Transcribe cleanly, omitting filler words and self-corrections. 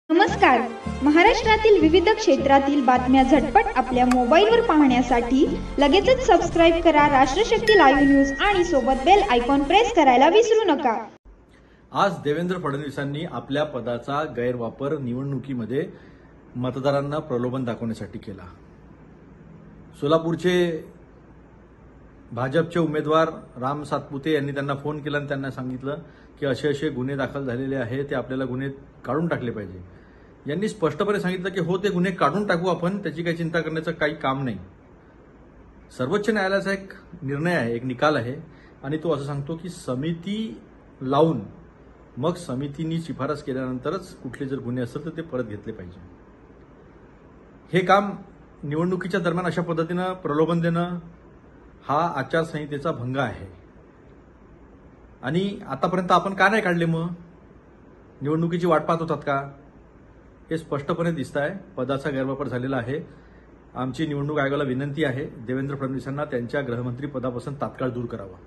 नमस्कार. महाराष्ट्रातील विविध क्षेत्रातील बातम्या झटपट आपल्या मोबाईलवर पाहण्यासाठी लगेचच सबस्क्राईब करा राष्ट्रशक्ती लाईव्ह न्यूज आणि सोबत बेल आयकॉन प्रेस करायला विसरू नका. आज देवेंद्र फडणवीसांनी आपल्या पदाचा गैरवापर निवडणुकीमध्ये मतदारांना प्रलोभन दाखवण्यासाठी केला. सोलापूरचे भाजपचे उमेदवार राम सातपुते यांनी त्यांना फोन केला आणि त्यांना सांगितलं की असे असे गुन्हे दाखल झालेले आहेत, ते आपल्याला गुन्हे काढून टाकले पाहिजे. यांनी स्पष्टपणे सांगितलं की हो, ते गुन्हे काढून टाकू आपण, त्याची काही चिंता करण्याचं काही काम नाही. सर्वोच्च न्यायालयाचा एक निर्णय आहे, एक निकाल आहे आणि तो असं सांगतो की समिती लावून मग समितीनी शिफारस केल्यानंतरच कुठले जर गुन्हे असेल तर ते परत घेतले पाहिजे. हे काम निवडणुकीच्या दरम्यान अशा पद्धतीनं प्रलोभन देणं हा आचारसंहितेचा भंग आहे. आणि आतापर्यंत आपण का नाही काढले? मग निवडणुकीची वाट पाहत होतात का? हे स्पष्टपणे दिसत आहे. पदाचा गैरवापर झालेला आहे. आमची निवडणूक आयोगाला विनंती आहे, देवेंद्र फडणवीसांना त्यांच्या गृहमंत्री पदापासून तात्काळ दूर करावं.